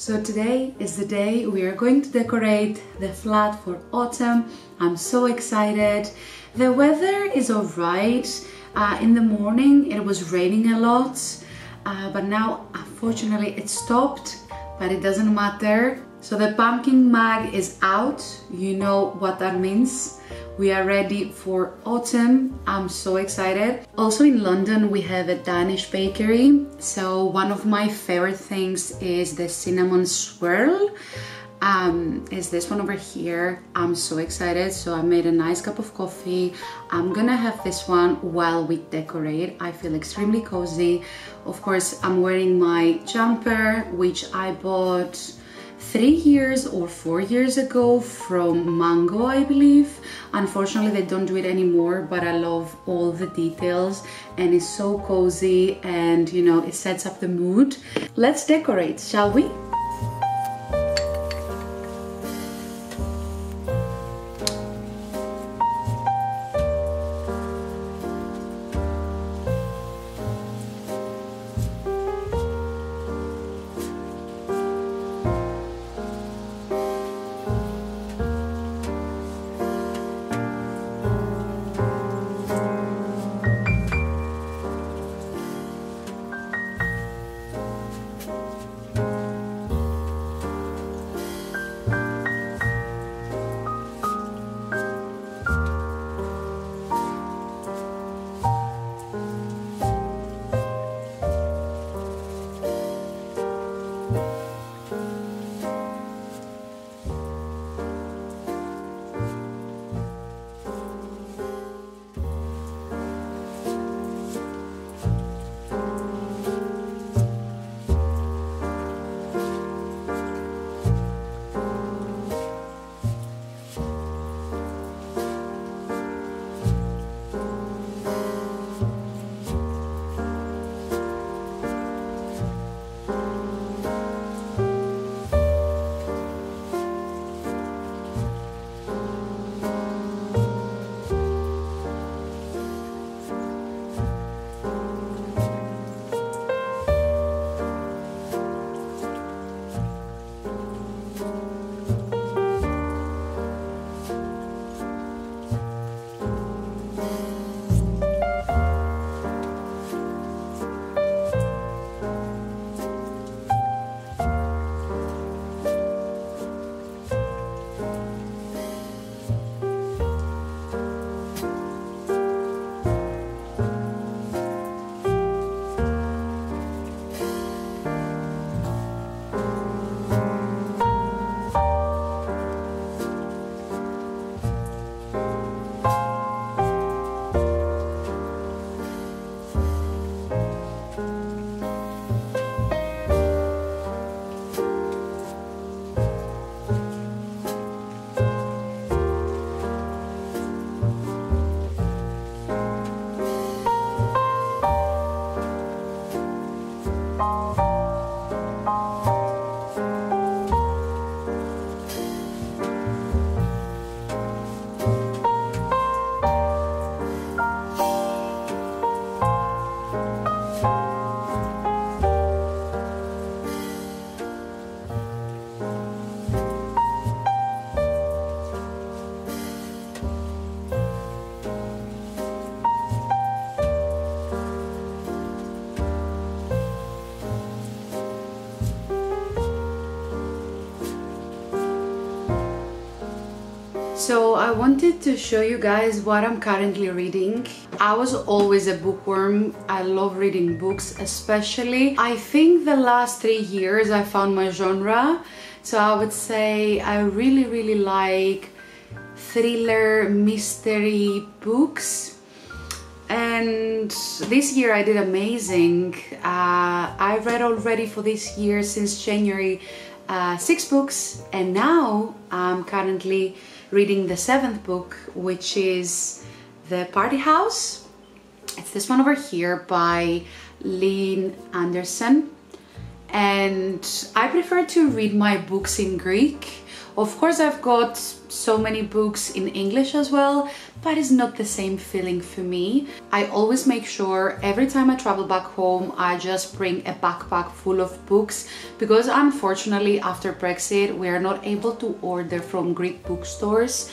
So today is the day we are going to decorate the flat for autumn. I'm so excited. The weather is alright. In the morning it was raining a lot, but now unfortunately it stopped, but it doesn't matter. So the pumpkin mug is out. You know what that means. We are ready for autumn. I'm so excited. Also in London we have a Danish bakery. So one of my favorite things is the cinnamon swirl. Is this one over here. I'm so excited. So I made a nice cup of coffee. I'm gonna have this one while we decorate. I feel extremely cozy. Of course, I'm wearing my jumper, which I bought 3 years or 4 years ago from Mango, I believe. Unfortunately, they don't do it anymore, but I love all the details and it's so cozy and you know, it sets up the mood. Let's decorate, shall we? So I wanted to show you guys what I'm currently reading. I was always a bookworm. I love reading books, especially. I think the last 3 years I found my genre. So I would say I really like thriller, mystery books. And this year I did amazing. I read already for this year since January 6 books, and now I'm currently reading the 7th book, which is The Party House. It's this one over here by Lynn Anderson. And I prefer to read my books in Greek. Of course, I've got so many books in English as well, but it's not the same feeling for me. I always make sure every time I travel back home, I just bring a backpack full of books, because unfortunately after Brexit, we are not able to order from Greek bookstores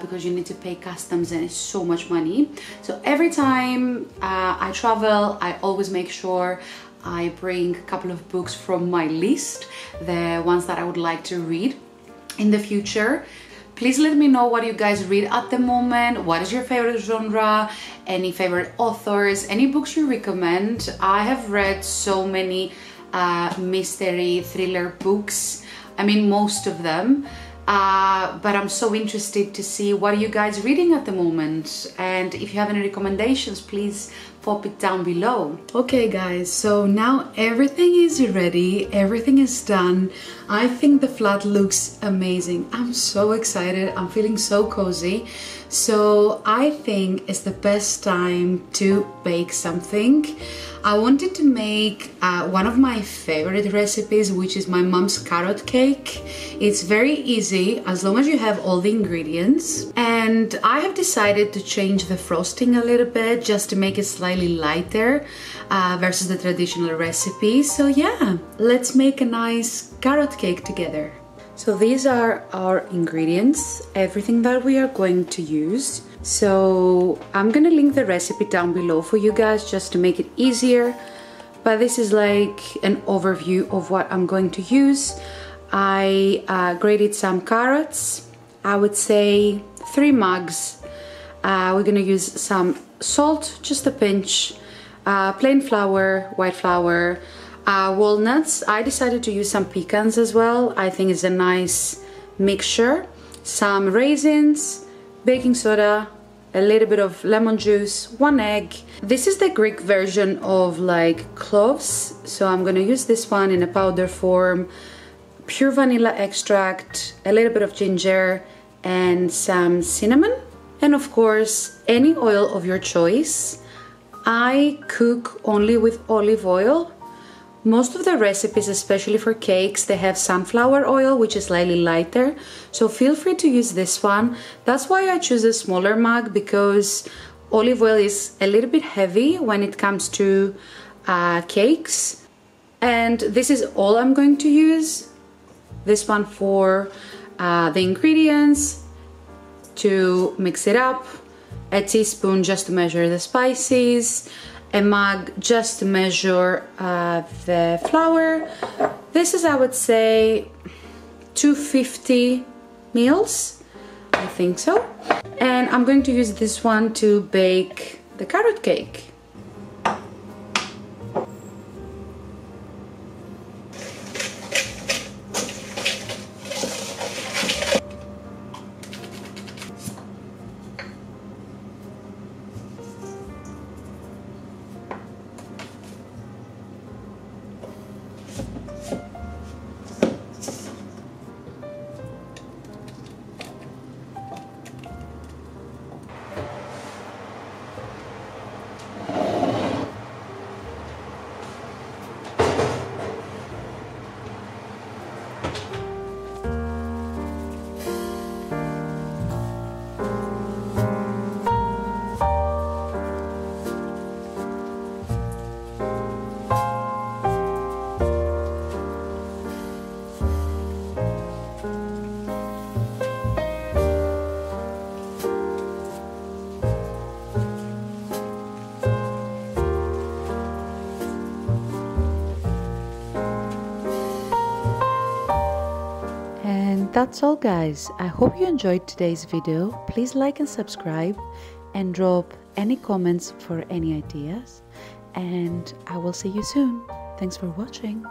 because you need to pay customs and it's so much money. So every time I travel, I always make sure I bring a couple of books from my list, the ones that I would like to read in the future. Please let me know what you guys read at the moment. What is your favorite genre? Any favorite authors? Any books you recommend? I have read so many mystery thriller books. I mean, most of them. But I'm so interested to see what are you guys reading at the moment, and if you have any recommendations, please pop it down below. Okay guys, so now everything is ready, everything is done. I think the flat looks amazing. I'm so excited, I'm feeling so cozy. So I think it's the best time to bake something. I wanted to make one of my favorite recipes, which is my mom's carrot cake. It's very easy as long as you have all the ingredients. And I have decided to change the frosting a little bit just to make it slightly lighter versus the traditional recipe. So yeah, let's make a nice carrot cake together. So these are our ingredients, everything that we are going to use. So I'm gonna link the recipe down below for you guys just to make it easier. But this is like an overview of what I'm going to use. I grated some carrots, I would say 3 mugs. We're gonna use some salt, just a pinch, plain flour, white flour, walnuts. I decided to use some pecans as well. I think it's a nice mixture. Some raisins, baking soda, a little bit of lemon juice, 1 egg. This is the Greek version of like cloves, so I'm gonna use this one in a powder form. Pure vanilla extract, a little bit of ginger, and some cinnamon. And of course, any oil of your choice. I cook only with olive oil. Most of the recipes, especially for cakes, they have sunflower oil, which is slightly lighter. So feel free to use this one. That's why I choose a smaller mug, because olive oil is a little bit heavy when it comes to cakes. And this is all I'm going to use. This one for the ingredients, to mix it up, a teaspoon just to measure the spices, a mug just to measure the flour. This is, I would say, 250 mils, I think so. And I'm going to use this one to bake the carrot cake. That's all guys, I hope you enjoyed today's video. Please like and subscribe and drop any comments for any ideas, and I will see you soon. Thanks for watching.